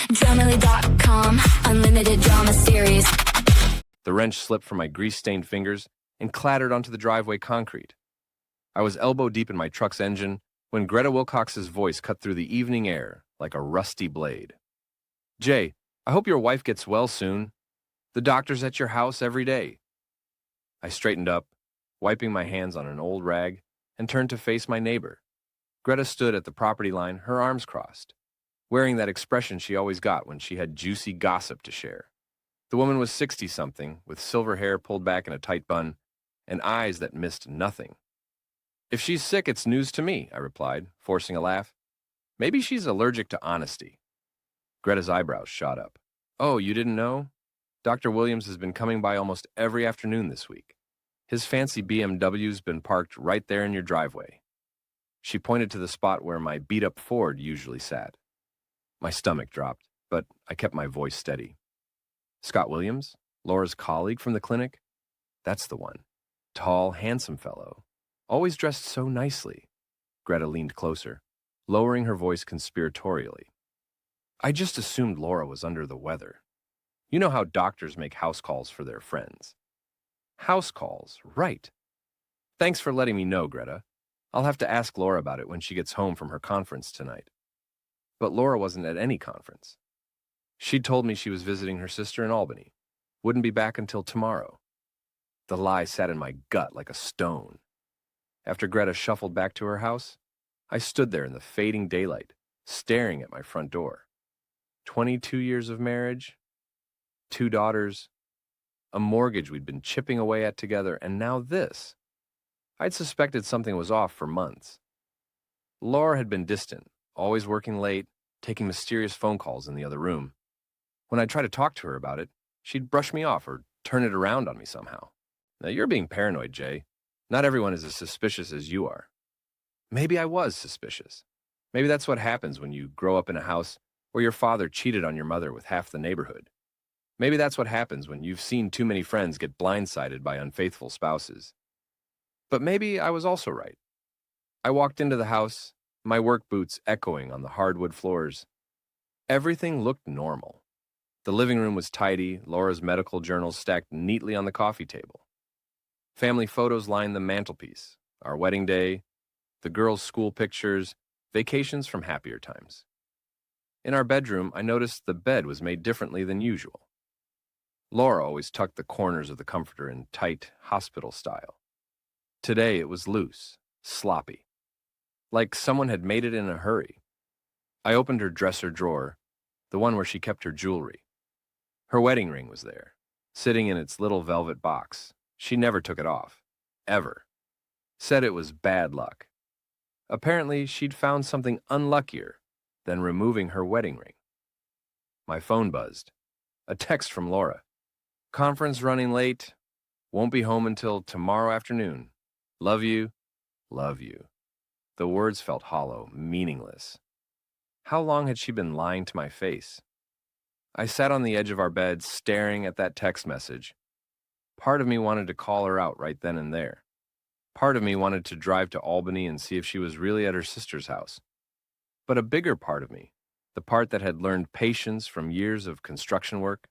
Dramily.com, unlimited drama series. The wrench slipped from my grease-stained fingers and clattered onto the driveway concrete. I was elbow-deep in my truck's engine when Greta Wilcox's voice cut through the evening air like a rusty blade. "Jay, I hope your wife gets well soon. The doctor's at your house every day." I straightened up, wiping my hands on an old rag, and turned to face my neighbor. Greta stood at the property line, her arms crossed, wearing that expression she always got when she had juicy gossip to share. The woman was 60-something, with silver hair pulled back in a tight bun, and eyes that missed nothing. "If she's sick, it's news to me," I replied, forcing a laugh. "Maybe she's allergic to honesty." Greta's eyebrows shot up. "Oh, you didn't know? Dr. Williams has been coming by almost every afternoon this week. His fancy BMW's been parked right there in your driveway." She pointed to the spot where my beat-up Ford usually sat. My stomach dropped, but I kept my voice steady. "Scott Williams? Laura's colleague from the clinic? That's the one. Tall, handsome fellow. Always dressed so nicely." Greta leaned closer, lowering her voice conspiratorially. "I just assumed Laura was under the weather. You know how doctors make house calls for their friends." "House calls, right. Thanks for letting me know, Greta. I'll have to ask Laura about it when she gets home from her conference tonight." But Laura wasn't at any conference. She'd told me she was visiting her sister in Albany. Wouldn't be back until tomorrow. The lie sat in my gut like a stone. After Greta shuffled back to her house, I stood there in the fading daylight, staring at my front door. 22 years of marriage, 2 daughters, a mortgage we'd been chipping away at together, and now this. I'd suspected something was off for months. Laura had been distant, always working late, taking mysterious phone calls in the other room. When I'd try to talk to her about it, she'd brush me off or turn it around on me somehow. "Now you're being paranoid, Jay. Not everyone is as suspicious as you are." Maybe I was suspicious. Maybe that's what happens when you grow up in a house where your father cheated on your mother with half the neighborhood. Maybe that's what happens when you've seen too many friends get blindsided by unfaithful spouses. But maybe I was also right. I walked into the house, my work boots echoing on the hardwood floors. Everything looked normal. The living room was tidy, Laura's medical journals stacked neatly on the coffee table. Family photos lined the mantelpiece, our wedding day, the girls' school pictures, vacations from happier times. In our bedroom, I noticed the bed was made differently than usual. Laura always tucked the corners of the comforter in tight, hospital style. Today it was loose, sloppy, like someone had made it in a hurry. I opened her dresser drawer, the one where she kept her jewelry. Her wedding ring was there, sitting in its little velvet box. She never took it off, ever. Said it was bad luck. Apparently, she'd found something unluckier than removing her wedding ring. My phone buzzed. A text from Laura. "Conference running late. Won't be home until tomorrow afternoon. Love you, love you." The words felt hollow, meaningless. How long had she been lying to my face? I sat on the edge of our bed, staring at that text message. Part of me wanted to call her out right then and there. Part of me wanted to drive to Albany and see if she was really at her sister's house. But a bigger part of me, the part that had learned patience from years of construction work,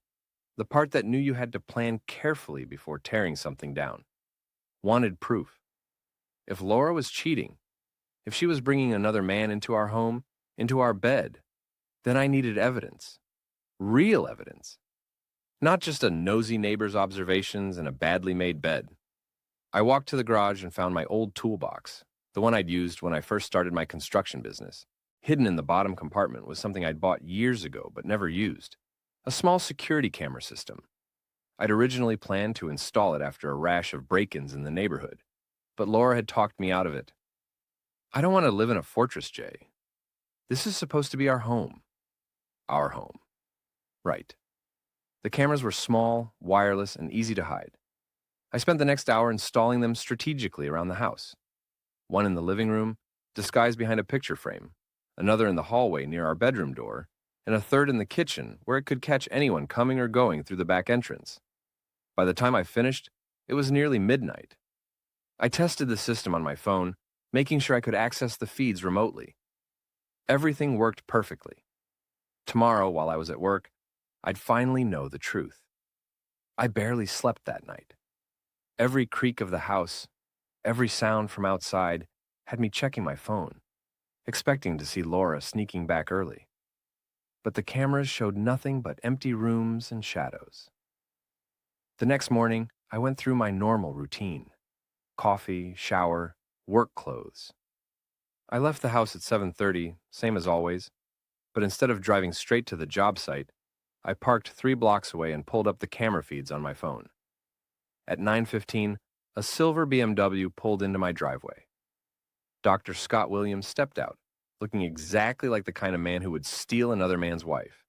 the part that knew you had to plan carefully before tearing something down, wanted proof. If Laura was cheating, if she was bringing another man into our home, into our bed, then I needed evidence. Real evidence. Not just a nosy neighbor's observations and a badly made bed. I walked to the garage and found my old toolbox, the one I'd used when I first started my construction business. Hidden in the bottom compartment was something I'd bought years ago but never used. A small security camera system. I'd originally planned to install it after a rash of break-ins in the neighborhood, but Laura had talked me out of it. "I don't want to live in a fortress, Jay. This is supposed to be our home." Our home. Right. The cameras were small, wireless, and easy to hide. I spent the next hour installing them strategically around the house. One in the living room, disguised behind a picture frame, another in the hallway near our bedroom door, and a third in the kitchen where it could catch anyone coming or going through the back entrance. By the time I finished, it was nearly midnight. I tested the system on my phone, making sure I could access the feeds remotely. Everything worked perfectly. Tomorrow, while I was at work, I'd finally know the truth. I barely slept that night. Every creak of the house, every sound from outside had me checking my phone, expecting to see Laura sneaking back early. But the cameras showed nothing but empty rooms and shadows. The next morning, I went through my normal routine: coffee, shower, work clothes. I left the house at 7:30, same as always, but instead of driving straight to the job site, I parked 3 blocks away and pulled up the camera feeds on my phone. At 9:15, a silver BMW pulled into my driveway. Dr. Scott Williams stepped out, looking exactly like the kind of man who would steal another man's wife.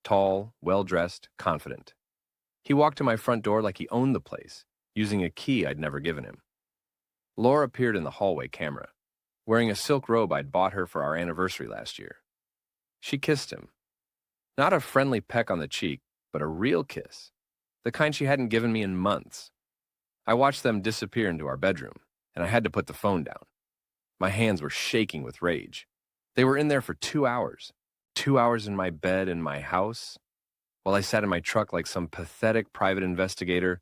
Tall, well-dressed, confident. He walked to my front door like he owned the place, using a key I'd never given him. Laura appeared in the hallway camera, wearing a silk robe I'd bought her for our anniversary last year. She kissed him. Not a friendly peck on the cheek, but a real kiss, the kind she hadn't given me in months. I watched them disappear into our bedroom, and I had to put the phone down. My hands were shaking with rage. They were in there for 2 hours. 2 hours in my bed in my house, while I sat in my truck like some pathetic private investigator,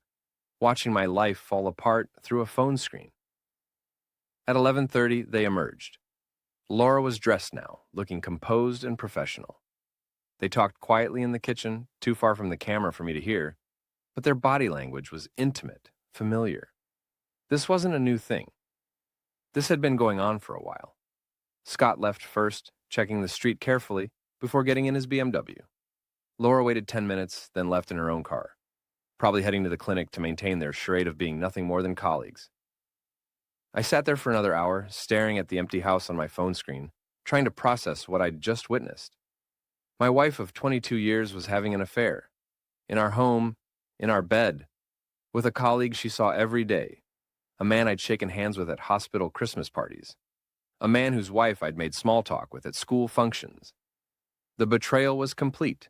watching my life fall apart through a phone screen. At 11:30, they emerged. Laura was dressed now, looking composed and professional. They talked quietly in the kitchen, too far from the camera for me to hear, but their body language was intimate, familiar. This wasn't a new thing. This had been going on for a while. Scott left first, checking the street carefully before getting in his BMW. Laura waited 10 minutes, then left in her own car, probably heading to the clinic to maintain their charade of being nothing more than colleagues. I sat there for another hour, staring at the empty house on my phone screen, trying to process what I'd just witnessed. My wife of 22 years was having an affair. In our home, in our bed, with a colleague she saw every day, a man I'd shaken hands with at hospital Christmas parties, a man whose wife I'd made small talk with at school functions. The betrayal was complete,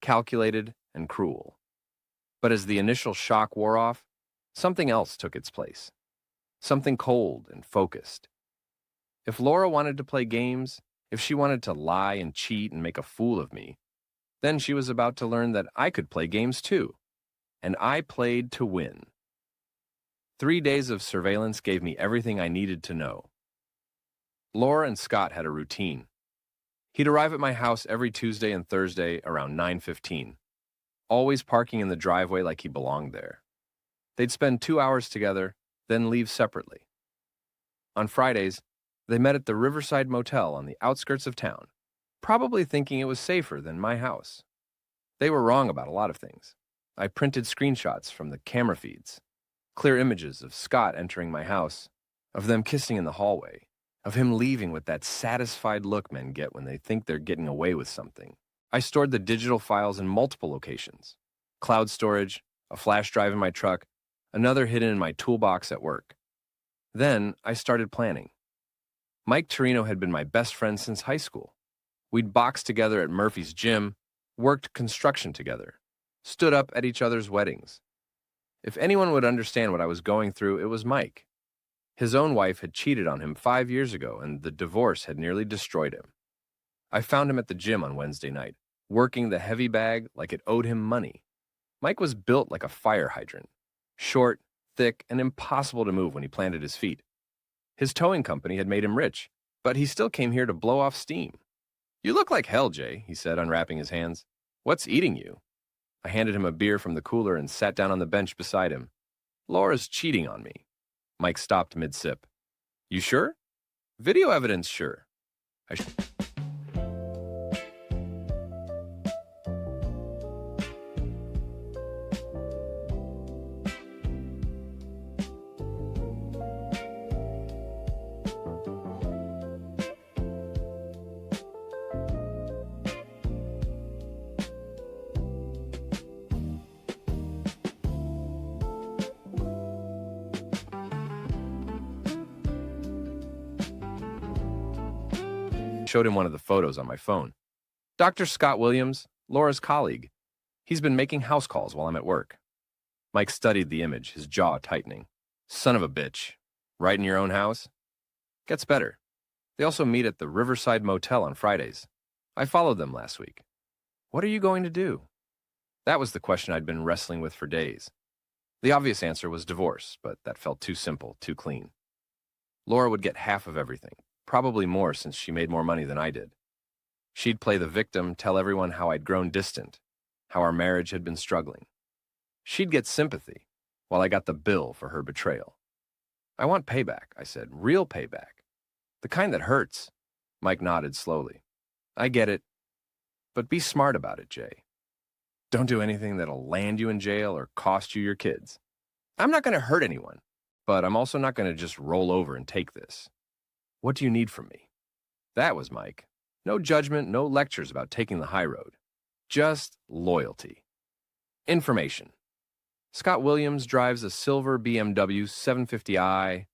calculated, and cruel. But as the initial shock wore off, something else took its place. Something cold and focused. If Laura wanted to play games, if she wanted to lie and cheat and make a fool of me, then she was about to learn that I could play games too. And I played to win. 3 days of surveillance gave me everything I needed to know. Laura and Scott had a routine. He'd arrive at my house every Tuesday and Thursday around 9:15, always parking in the driveway like he belonged there. They'd spend 2 hours together, then leave separately. On Fridays, they met at the Riverside Motel on the outskirts of town, probably thinking it was safer than my house. They were wrong about a lot of things. I printed screenshots from the camera feeds, clear images of Scott entering my house, of them kissing in the hallway, of him leaving with that satisfied look men get when they think they're getting away with something. I stored the digital files in multiple locations: cloud storage, a flash drive in my truck, another hidden in my toolbox at work. Then I started planning. Mike Torino had been my best friend since high school. We'd boxed together at Murphy's gym, worked construction together, stood up at each other's weddings. If anyone would understand what I was going through, it was Mike. His own wife had cheated on him 5 years ago, and the divorce had nearly destroyed him. I found him at the gym on Wednesday night, working the heavy bag like it owed him money. Mike was built like a fire hydrant, short, thick, and impossible to move when he planted his feet. His towing company had made him rich, but he still came here to blow off steam. "You look like hell, Jay," he said, unwrapping his hands. "What's eating you?" I handed him a beer from the cooler and sat down on the bench beside him. "Laura's cheating on me." Mike stopped mid-sip. "You sure?" "Video evidence, sure." Showed him one of the photos on my phone. "Dr. Scott Williams, Laura's colleague. He's been making house calls while I'm at work." Mike studied the image, his jaw tightening. "Son of a bitch. Right in your own house?" "Gets better. They also meet at the Riverside Motel on Fridays. I followed them last week. What are you going to do? That was the question I'd been wrestling with for days. The obvious answer was divorce, but that felt too simple, too clean. Laura would get half of everything, probably more since she made more money than I did. She'd play the victim, tell everyone how I'd grown distant, how our marriage had been struggling. She'd get sympathy, while I got the bill for her betrayal. I want payback, I said, real payback. The kind that hurts. Mike nodded slowly. I get it, but be smart about it, Jay. Don't do anything that'll land you in jail or cost you your kids. I'm not going to hurt anyone, but I'm also not going to just roll over and take this. What do you need from me? That was Mike. No judgment, no lectures about taking the high road. Just loyalty. Information. Scott Williams drives a silver BMW 750i.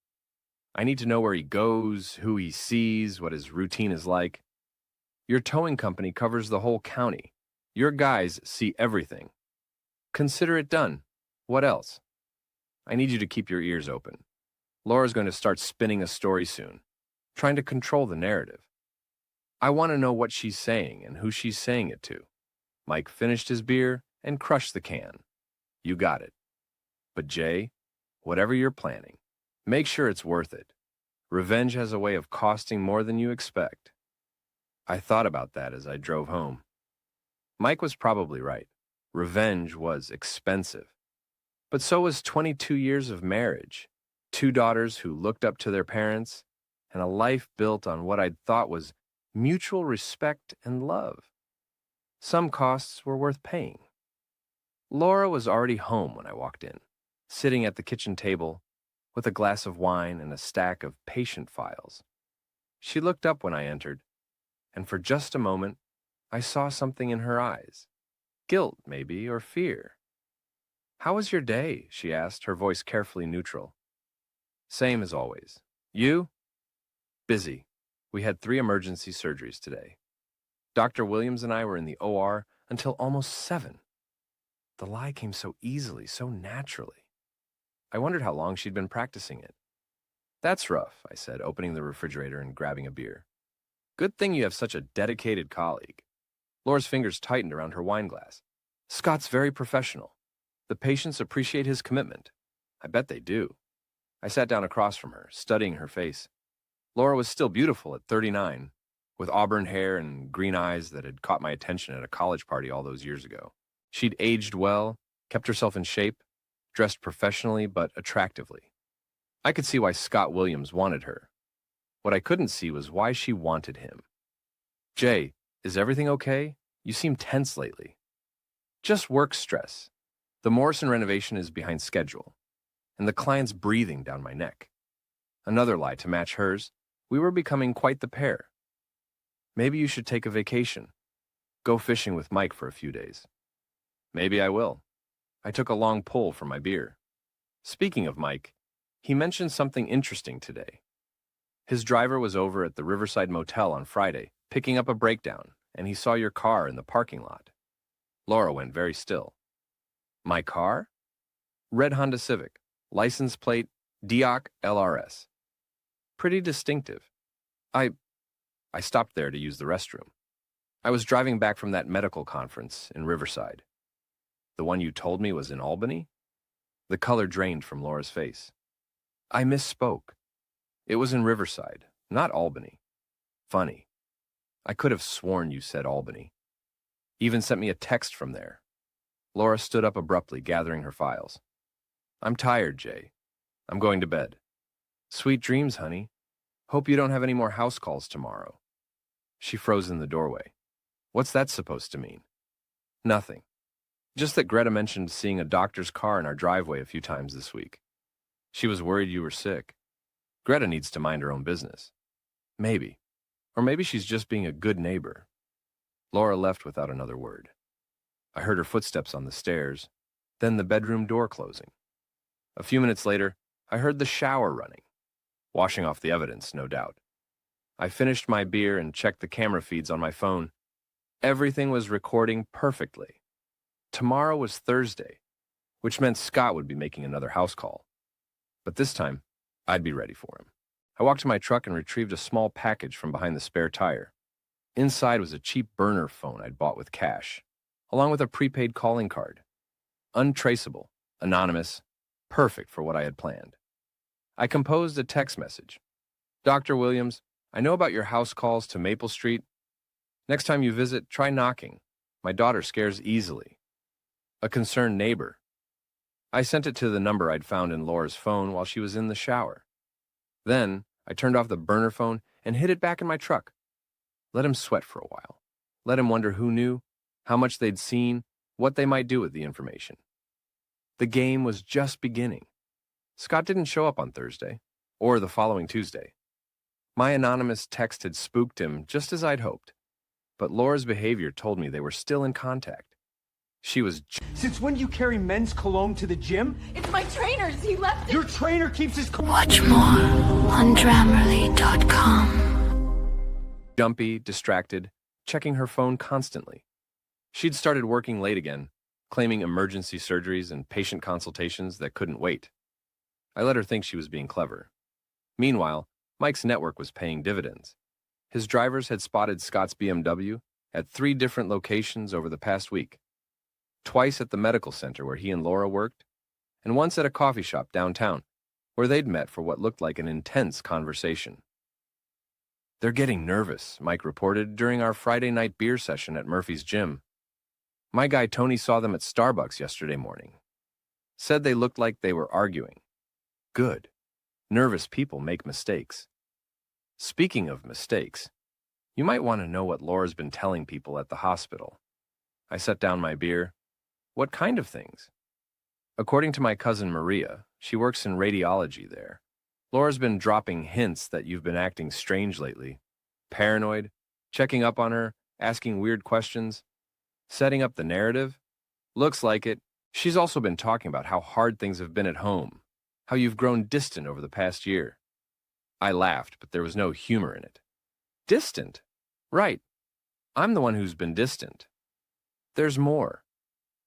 I need to know where he goes, who he sees, what his routine is like. Your towing company covers the whole county. Your guys see everything. Consider it done. What else? I need you to keep your ears open. Laura's going to start spinning a story soon, trying to control the narrative. I want to know what she's saying and who she's saying it to. Mike finished his beer and crushed the can. You got it. But Jay, whatever you're planning, make sure it's worth it. Revenge has a way of costing more than you expect. I thought about that as I drove home. Mike was probably right. Revenge was expensive. But so was 22 years of marriage, 2 daughters who looked up to their parents, and a life built on what I'd thought was mutual respect and love. Some costs were worth paying. Laura was already home when I walked in, sitting at the kitchen table with a glass of wine and a stack of patient files. She looked up when I entered, and for just a moment, I saw something in her eyes. Guilt, maybe, or fear. How was your day? She asked, her voice carefully neutral. Same as always. You? Busy. We had 3 emergency surgeries today. Dr. Williams and I were in the OR until almost 7. The lie came so easily, so naturally. I wondered how long she'd been practicing it. That's rough, I said, opening the refrigerator and grabbing a beer. Good thing you have such a dedicated colleague. Laura's fingers tightened around her wine glass. Scott's very professional. The patients appreciate his commitment. I bet they do. I sat down across from her, studying her face. Laura was still beautiful at 39, with auburn hair and green eyes that had caught my attention at a college party all those years ago. She'd aged well, kept herself in shape, dressed professionally but attractively. I could see why Scott Williams wanted her. What I couldn't see was why she wanted him. Jay, is everything okay? You seem tense lately. Just work stress. The Morrison renovation is behind schedule, and the client's breathing down my neck. Another lie to match hers. We were becoming quite the pair. Maybe you should take a vacation. Go fishing with Mike for a few days. Maybe I will. I took a long pull from my beer. Speaking of Mike, he mentioned something interesting today. His driver was over at the Riverside Motel on Friday, picking up a breakdown, and he saw your car in the parking lot. Laura went very still. My car? Red Honda Civic, license plate DIOC LRS. Pretty distinctive. I stopped there to use the restroom. I was driving back from that medical conference in Riverside. The one you told me was in Albany? The color drained from Laura's face. I misspoke. It was in Riverside, not Albany. Funny. I could have sworn you said Albany. Even sent me a text from there. Laura stood up abruptly, gathering her files. I'm tired, Jay. I'm going to bed. Sweet dreams, honey. Hope you don't have any more house calls tomorrow. She froze in the doorway. What's that supposed to mean? Nothing. Just that Greta mentioned seeing a doctor's car in our driveway a few times this week. She was worried you were sick. Greta needs to mind her own business. Maybe. Or maybe she's just being a good neighbor. Laura left without another word. I heard her footsteps on the stairs, then the bedroom door closing. A few minutes later, I heard the shower running. Washing off the evidence, no doubt. I finished my beer and checked the camera feeds on my phone. Everything was recording perfectly. Tomorrow was Thursday, which meant Scott would be making another house call. But this time, I'd be ready for him. I walked to my truck and retrieved a small package from behind the spare tire. Inside was a cheap burner phone I'd bought with cash, along with a prepaid calling card. Untraceable, anonymous, perfect for what I had planned. I composed a text message. Dr. Williams, I know about your house calls to Maple Street. Next time you visit, try knocking. My daughter scares easily. A concerned neighbor. I sent it to the number I'd found in Laura's phone while she was in the shower. Then, I turned off the burner phone and hid it back in my truck. Let him sweat for a while. Let him wonder who knew, how much they'd seen, what they might do with the information. The game was just beginning. Scott didn't show up on Thursday, or the following Tuesday. My anonymous text had spooked him just as I'd hoped, but Laura's behavior told me they were still in contact. She was Since when do you carry men's cologne to the gym? It's my trainer's. He left it. Your trainer keeps his cologne. Watch more on Grammarly.com. jumpy, distracted, checking her phone constantly. She'd started working late again, claiming emergency surgeries and patient consultations that couldn't wait. I let her think she was being clever. Meanwhile, Mike's network was paying dividends. His drivers had spotted Scott's BMW at 3 different locations over the past week. Twice at the medical center where he and Laura worked, and once at a coffee shop downtown, where they'd met for what looked like an intense conversation. They're getting nervous, Mike reported during our Friday night beer session at Murphy's gym. My guy Tony saw them at Starbucks yesterday morning. Said they looked like they were arguing. Good. Nervous people make mistakes. Speaking of mistakes, you might want to know what Laura's been telling people at the hospital. I set down my beer. What kind of things? According to my cousin Maria, she works in radiology there. Laura's been dropping hints that you've been acting strange lately. Paranoid, checking up on her, asking weird questions, setting up the narrative. Looks like it. She's also been talking about how hard things have been at home, how you've grown distant over the past year. I laughed, but there was no humor in it. Distant? Right. I'm the one who's been distant. There's more.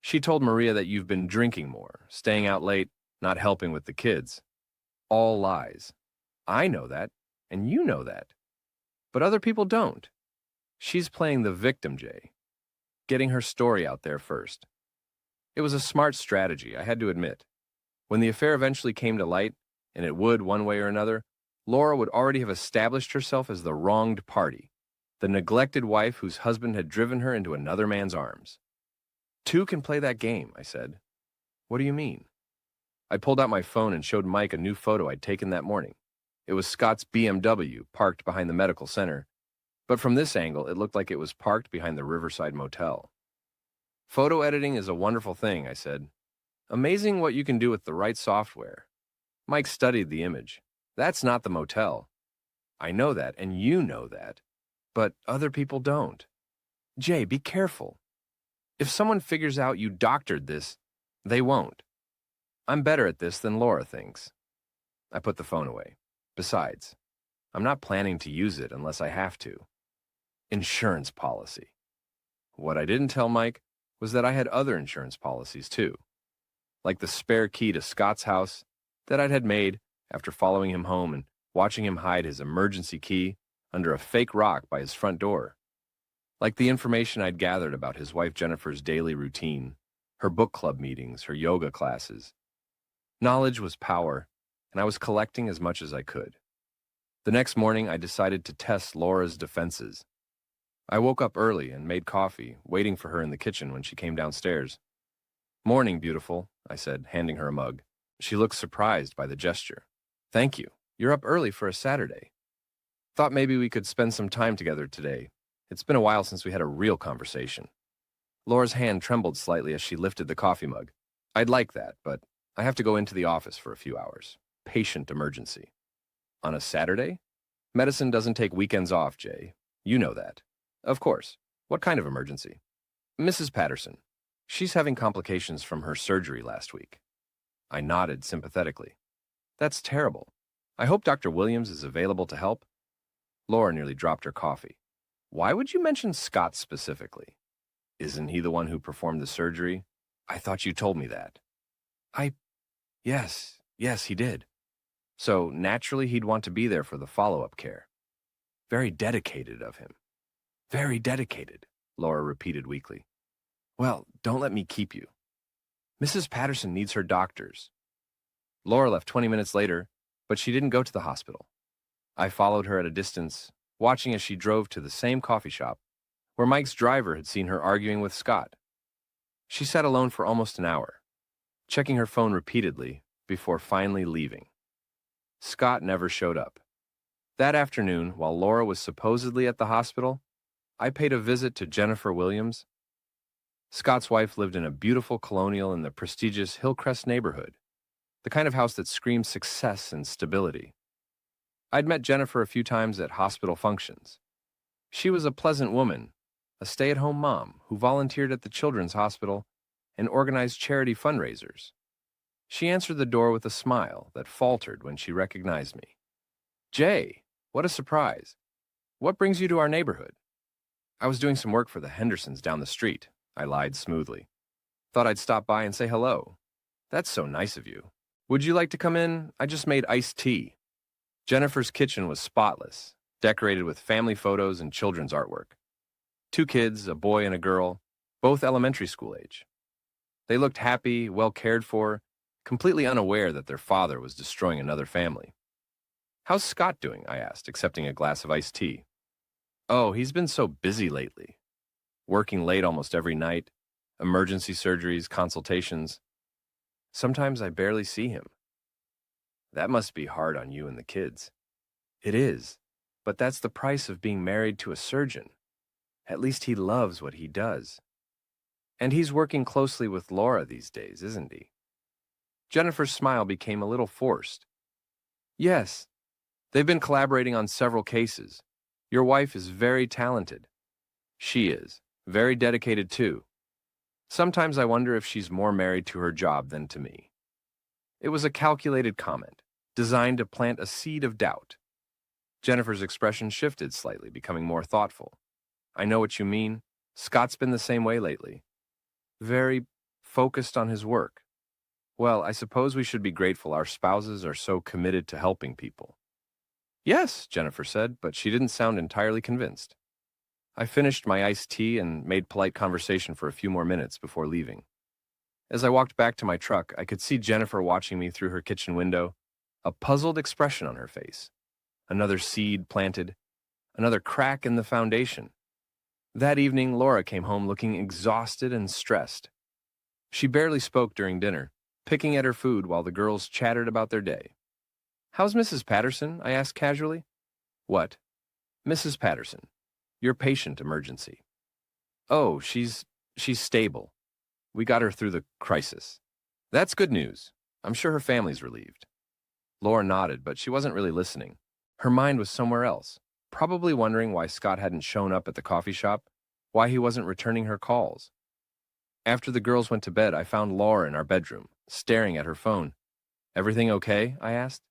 She told Maria that you've been drinking more, staying out late, not helping with the kids. All lies. I know that, and you know that. But other people don't. She's playing the victim, Jay. Getting her story out there first. It was a smart strategy, I had to admit. When the affair eventually came to light, and it would one way or another, Laura would already have established herself as the wronged party, the neglected wife whose husband had driven her into another man's arms. 2 can play that game, I said. What do you mean? I pulled out my phone and showed Mike a new photo I'd taken that morning. It was Scott's BMW parked behind the medical center, but from this angle it looked like it was parked behind the Riverside Motel. Photo editing is a wonderful thing, I said. Amazing what you can do with the right software. Mike studied the image. That's not the motel. I know that, and you know that. But other people don't. Jay, be careful. If someone figures out you doctored this, they won't. I'm better at this than Laura thinks. I put the phone away. Besides, I'm not planning to use it unless I have to. Insurance policy. What I didn't tell Mike was that I had other insurance policies too, like the spare key to Scott's house that I'd had made after following him home and watching him hide his emergency key under a fake rock by his front door. Like the information I'd gathered about his wife Jennifer's daily routine, her book club meetings, her yoga classes. Knowledge was power, and I was collecting as much as I could. The next morning, I decided to test Laura's defenses. I woke up early and made coffee, waiting for her in the kitchen when she came downstairs. "Morning, beautiful," I said, handing her a mug. She looked surprised by the gesture. "Thank you. You're up early for a Saturday. Thought maybe we could spend some time together today. It's been a while since we had a real conversation." Laura's hand trembled slightly as she lifted the coffee mug. "I'd like that, but I have to go into the office for a few hours. Patient emergency." "On a Saturday? Medicine doesn't take weekends off, Jay. You know that." "Of course. What kind of emergency?" "Mrs. Patterson. She's having complications from her surgery last week." I nodded sympathetically. "That's terrible. I hope Dr. Williams is available to help." Laura nearly dropped her coffee. "Why would you mention Scott specifically? Isn't he the one who performed the surgery? I thought you told me that." Yes, he did. So naturally he'd want to be there for the follow-up care. Very dedicated of him. Very dedicated, Laura repeated weakly. Well, don't let me keep you. Mrs. Patterson needs her doctors. Laura left 20 minutes later, but she didn't go to the hospital. I followed her at a distance, watching as she drove to the same coffee shop where Mike's driver had seen her arguing with Scott. She sat alone for almost an hour, checking her phone repeatedly before finally leaving. Scott never showed up. That afternoon, while Laura was supposedly at the hospital, I paid a visit to Jennifer Williams. Scott's wife lived in a beautiful colonial in the prestigious Hillcrest neighborhood, the kind of house that screamed success and stability. I'd met Jennifer a few times at hospital functions. She was a pleasant woman, a stay-at-home mom who volunteered at the Children's Hospital and organized charity fundraisers. She answered the door with a smile that faltered when she recognized me. Jay, what a surprise. What brings you to our neighborhood? I was doing some work for the Hendersons down the street, I lied smoothly. Thought I'd stop by and say hello. That's so nice of you. Would you like to come in? I just made iced tea. Jennifer's kitchen was spotless, decorated with family photos and children's artwork. 2 kids, a boy and a girl, both elementary school age. They looked happy, well cared for, completely unaware that their father was destroying another family. How's Scott doing? I asked, accepting a glass of iced tea. Oh, he's been so busy lately. Working late almost every night, emergency surgeries, consultations. Sometimes I barely see him. That must be hard on you and the kids. It is, but that's the price of being married to a surgeon. At least he loves what he does. And he's working closely with Laura these days, isn't he? Jennifer's smile became a little forced. Yes, they've been collaborating on several cases. Your wife is very talented. She is, very dedicated too. Sometimes I wonder if she's more married to her job than to me. It was a calculated comment, designed to plant a seed of doubt. Jennifer's expression shifted slightly, becoming more thoughtful. I know what you mean. Scott's been the same way lately. Very focused on his work. Well, I suppose we should be grateful our spouses are so committed to helping people. Yes, Jennifer said, but she didn't sound entirely convinced. I finished my iced tea and made polite conversation for a few more minutes before leaving. As I walked back to my truck, I could see Jennifer watching me through her kitchen window, a puzzled expression on her face. Another seed planted, another crack in the foundation. That evening, Laura came home looking exhausted and stressed. She barely spoke during dinner, picking at her food while the girls chattered about their day. How's Mrs. Patterson? I asked casually. What? Mrs. Patterson. Your patient emergency. Oh, she's stable. We got her through the crisis. That's good news. I'm sure her family's relieved. Laura nodded, but she wasn't really listening. Her mind was somewhere else, probably wondering why Scott hadn't shown up at the coffee shop, why he wasn't returning her calls. After the girls went to bed, I found Laura in our bedroom, staring at her phone. Everything okay? I asked.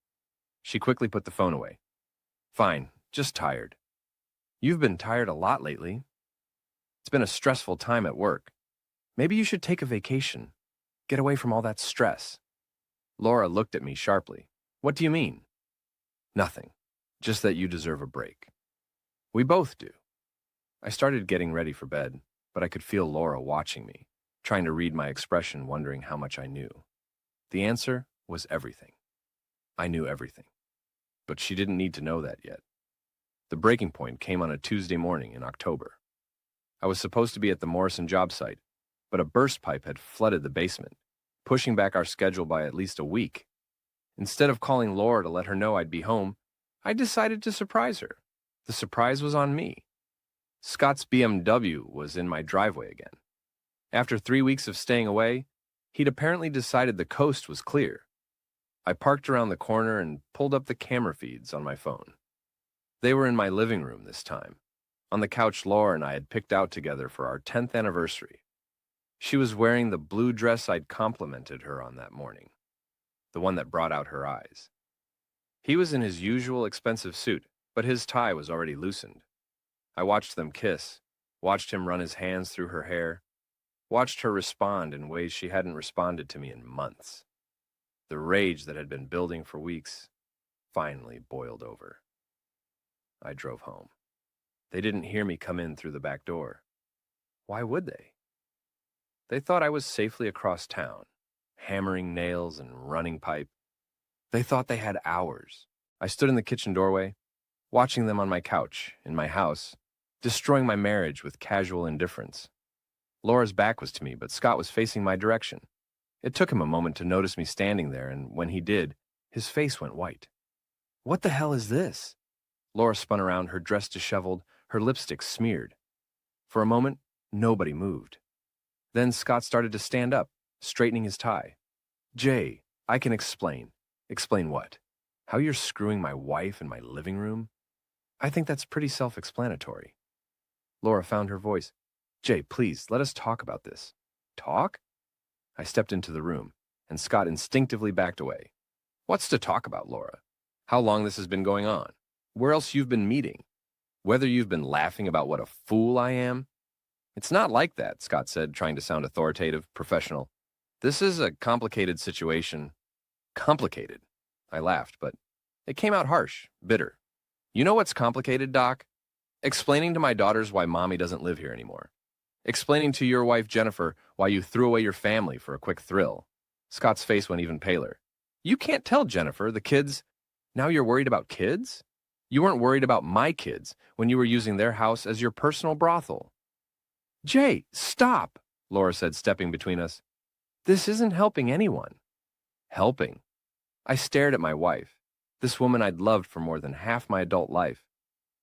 She quickly put the phone away. Fine, just tired. You've been tired a lot lately. It's been a stressful time at work. Maybe you should take a vacation. Get away from all that stress. Laura looked at me sharply. What do you mean? Nothing. Just that you deserve a break. We both do. I started getting ready for bed, but I could feel Laura watching me, trying to read my expression, wondering how much I knew. The answer was everything. I knew everything. But she didn't need to know that yet. The breaking point came on a Tuesday morning in October. I was supposed to be at the Morrison job site, but a burst pipe had flooded the basement, pushing back our schedule by at least a week. Instead of calling Laura to let her know I'd be home, I decided to surprise her. The surprise was on me. Scott's BMW was in my driveway again. After 3 weeks of staying away, he'd apparently decided the coast was clear. I parked around the corner and pulled up the camera feeds on my phone. They were in my living room this time, on the couch Laura and I had picked out together for our 10th anniversary. She was wearing the blue dress I'd complimented her on that morning, the one that brought out her eyes. He was in his usual expensive suit, but his tie was already loosened. I watched them kiss, watched him run his hands through her hair, watched her respond in ways she hadn't responded to me in months. The rage that had been building for weeks finally boiled over. I drove home. They didn't hear me come in through the back door. Why would they? They thought I was safely across town, hammering nails and running pipe. They thought they had hours. I stood in the kitchen doorway, watching them on my couch, in my house, destroying my marriage with casual indifference. Laura's back was to me, but Scott was facing my direction. It took him a moment to notice me standing there, and when he did, his face went white. What the hell is this? Laura spun around, her dress disheveled, her lipstick smeared. For a moment, nobody moved. Then Scott started to stand up, straightening his tie. Jay, I can explain. Explain what? How you're screwing my wife in my living room? I think that's pretty self-explanatory. Laura found her voice. Jay, please, let us talk about this. Talk? I stepped into the room, and Scott instinctively backed away. What's to talk about, Laura? How long this has been going on? Where else you've been meeting? Whether you've been laughing about what a fool I am? It's not like that, Scott said, trying to sound authoritative, professional. This is a complicated situation. Complicated? I laughed, but it came out harsh, bitter. You know what's complicated, Doc? Explaining to my daughters why Mommy doesn't live here anymore. Explaining to your wife, Jennifer, why you threw away your family for a quick thrill. Scott's face went even paler. You can't tell Jennifer, the kids. Now you're worried about kids? You weren't worried about my kids when you were using their house as your personal brothel. Jay, stop, Laura said, stepping between us. This isn't helping anyone. Helping? I stared at my wife, this woman I'd loved for more than half my adult life,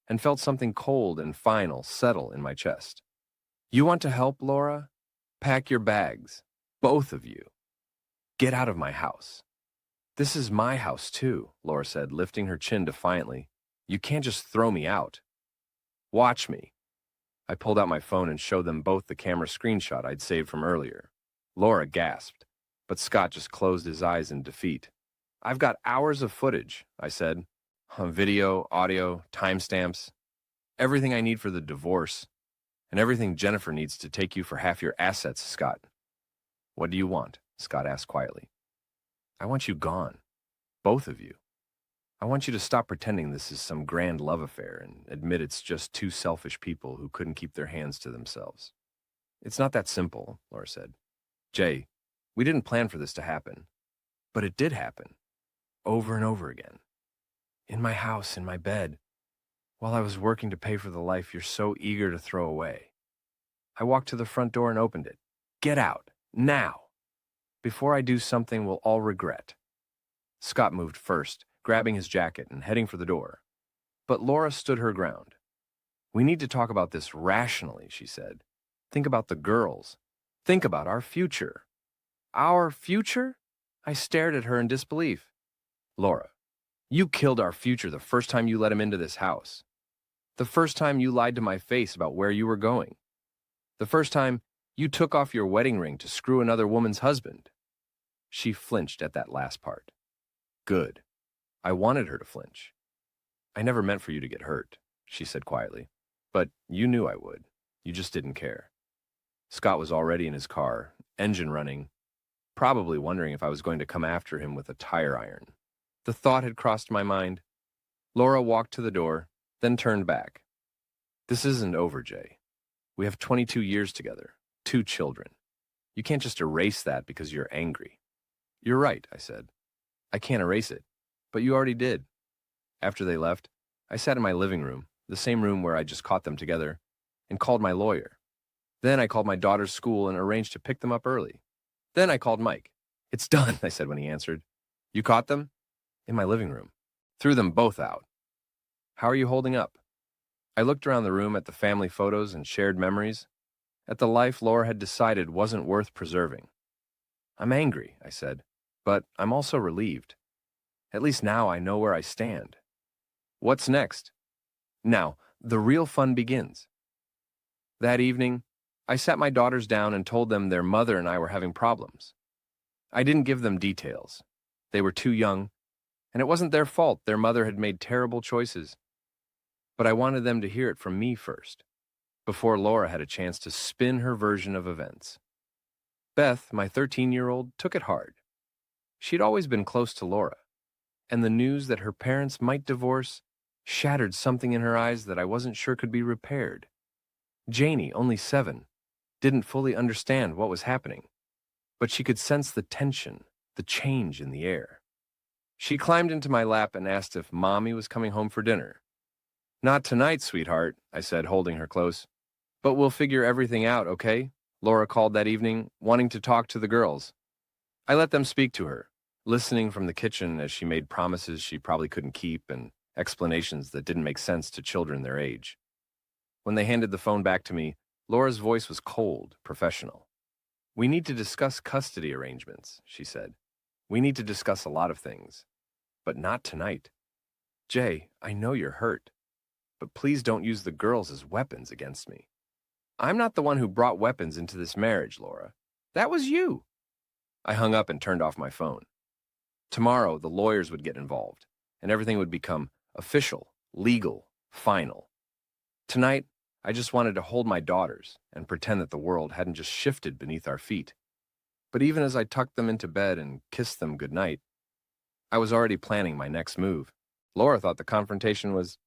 and felt something cold and final settle in my chest. You want to help, Laura? Pack your bags, both of you. Get out of my house. This is my house, too, Laura said, lifting her chin defiantly. You can't just throw me out. Watch me. I pulled out my phone and showed them both the camera screenshot I'd saved from earlier. Laura gasped, but Scott just closed his eyes in defeat. I've got hours of footage, I said. Video, audio, timestamps. Everything I need for the divorce. And everything Jennifer needs to take you for half your assets, Scott. What do you want? Scott asked quietly. I want you gone. Both of you. I want you to stop pretending this is some grand love affair and admit it's just two selfish people who couldn't keep their hands to themselves. It's not that simple, Laura said. Jay, we didn't plan for this to happen. But it did happen. Over and over again. In my house, in my bed. While I was working to pay for the life you're so eager to throw away. I walked to the front door and opened it. Get out. Now. Before I do something we'll all regret. Scott moved first, grabbing his jacket and heading for the door. But Laura stood her ground. We need to talk about this rationally, she said. Think about the girls. Think about our future. Our future? I stared at her in disbelief. Laura, you killed our future the first time you let him into this house. The first time you lied to my face about where you were going. The first time you took off your wedding ring to screw another woman's husband. She flinched at that last part. Good. I wanted her to flinch. I never meant for you to get hurt, she said quietly. But you knew I would. You just didn't care. Scott was already in his car, engine running, probably wondering if I was going to come after him with a tire iron. The thought had crossed my mind. Laura walked to the door, then turned back. This isn't over, Jay. We have 22 years together, 2 children. You can't just erase that because you're angry. You're right, I said. I can't erase it, but you already did. After they left, I sat in my living room, the same room where I just caught them together, and called my lawyer. Then I called my daughter's school and arranged to pick them up early. Then I called Mike. It's done, I said when he answered. You caught them? In my living room. Threw them both out. How are you holding up? I looked around the room at the family photos and shared memories, at the life Laura had decided wasn't worth preserving. I'm angry, I said, but I'm also relieved. At least now I know where I stand. What's next? Now, the real fun begins. That evening, I sat my daughters down and told them their mother and I were having problems. I didn't give them details. They were too young, and it wasn't their fault their mother had made terrible choices. But I wanted them to hear it from me first, before Laura had a chance to spin her version of events. Beth, my 13-year-old, took it hard. She'd always been close to Laura, and the news that her parents might divorce shattered something in her eyes that I wasn't sure could be repaired. Janie, only 7, didn't fully understand what was happening, but she could sense the tension, the change in the air. She climbed into my lap and asked if Mommy was coming home for dinner. "Not tonight, sweetheart," I said, holding her close. "But we'll figure everything out, okay?" Laura called that evening, wanting to talk to the girls. I let them speak to her, listening from the kitchen as she made promises she probably couldn't keep and explanations that didn't make sense to children their age. When they handed the phone back to me, Laura's voice was cold, professional. "We need to discuss custody arrangements," she said. "We need to discuss a lot of things, but not tonight. Jay, I know you're hurt, but please don't use the girls as weapons against me. I'm not the one who brought weapons into this marriage, Laura. That was you." I hung up and turned off my phone. Tomorrow, the lawyers would get involved, and everything would become official, legal, final. Tonight, I just wanted to hold my daughters and pretend that the world hadn't just shifted beneath our feet. But even as I tucked them into bed and kissed them goodnight, I was already planning my next move. Laura thought the confrontation was